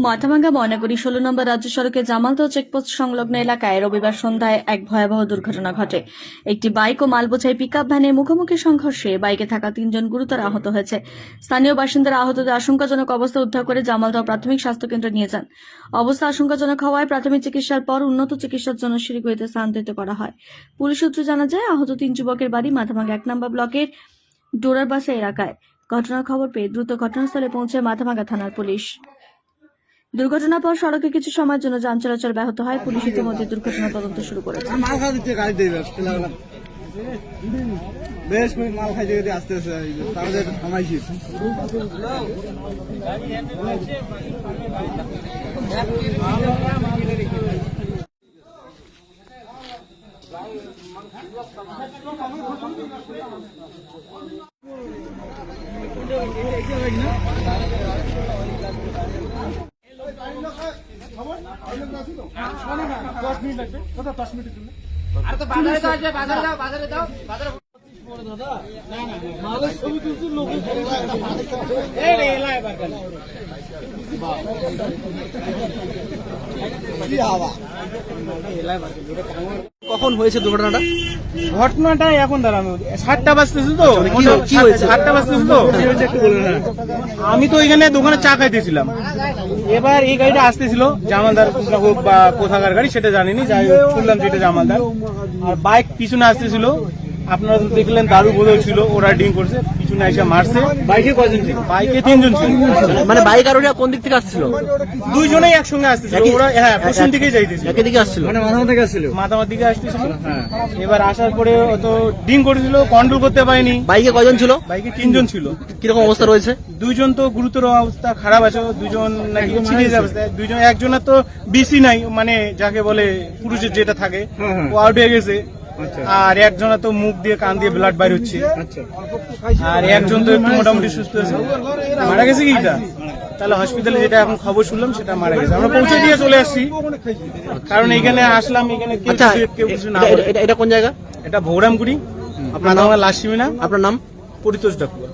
মাথাভাঙ্গা ময়নাগুড়ি 16 নম্বর রাজ্য সড়কে জামালদহ চেকপোস্ট সংলগ্ন এলাকায় রবিবার সন্ধ্যায় এক ভয়াবহ দুর্ঘটনা ঘটে। একটি বাইক ও মালবোঝাই পিকআপ ভ্যানের মুখোমুখি সংঘর্ষে বাইকে থাকা 3 জন গুরুতর আহত হয়েছে। স্থানীয় বাসিন্দারা আহতদের আশঙ্কাজনক অবস্থা উদ্ধার করে জামালদহ প্রাথমিক স্বাস্থ্যকেন্দ্রে নিয়ে যান। অবস্থা আশঙ্কাজনক হওয়ায় প্রাথমিক চিকিৎসার পর উন্নত চিকিৎসার জন্য শিলিগুড়িতে স্থানান্তরিত করা হয়। পুলিশ সূত্রে জানা যায়, আহত 3 যুবকের বাড়ি মাথাভাঙ্গা 1 নম্বর ব্লকের ডোরারবাসা এলাকায়। ঘটনার খবর পেয়ে দ্রুত ঘটনাস্থলে পৌঁছে মাথাভাঙ্গা থানার পুলিশ। দুর্ঘটনার পর সড়কে কিছু সময়ের জন্য যান চলাচল ব্যাহত হয়। পুলিশ ইতিমধ্যে দুর্ঘটনা তদন্ত শুরু করেছে। বেশ মাল খাইতে খাইতে আসতে আসতে থামাইছি। কখন হয়েছে দুর্ঘটনাটা? ঘটনাটা এখন দাঁড়ানো 7টা বাজতেছে তো, কি হয়েছে? 7টা বাজতেছে তো, আমি তো এখানে দোকানে চা খাইতেছিলাম। এবার এই গাড়িটা আসতেছিল, জামালদার হোক বা কোথাকার গাড়ি সেটা জানিনি, যাই হোক শুনলাম যেটা জামালদার। আর বাইক পিছনে আসতেছিল, আপনারা তো দেখলেন দারু বোতল ছিল, ওরা ডিং করছে, পিছনে এসে মারছে। বাইকে কয়জন ছিল? বাইকে 3 জন ছিল। মানে বাইক আর ওটা কোন দিক থেকে আসছিল? দুইজনেই একসঙ্গে আসতেছিল, ওরা পশ্চিম দিকেই যাইতেছিল, একই দিকে আসছিল, মানে মাথামার দিকে আসতেছিল। এবার আসার পরে তো ডিং করেছিল, কন্ট্রোল করতে পারেনি। বাইকে কয়জন ছিল? বাইকে 3 জন ছিল। কিরকম অবস্থা রয়েছে? 2 জন তো গুরুতর অবস্থা, খারাপ আছে, 2 জন নাকি সিরিয়াস অবস্থায়, 2 জন, একজনের তো বিসি নাই, মানে যাকে বলে পুরুষের যেটা থাকে, ও আউট হয়ে গেছে। আর একজনের তো মুখ দিয়ে কান দিয়ে ব্লাড বাইর হচ্ছে। আর একজন তো একটু মোটামুটি সুস্থ আছে। মারা গেছে কি এটা? তাহলে হসপিটালে যেটা এখন খবর শুনলাম সেটা মারা গেছে। আমরা পৌঁছে দিয়ে চলে আসছি, কারণ এখানে আসলাম, এখানে কেউ কিছু না। এটা কোন জায়গা? এটা ভৌরামগুড়ি, আপনার নাম লাসিমিনা। আপনার নাম? পরিতোষ ডাকুয়া।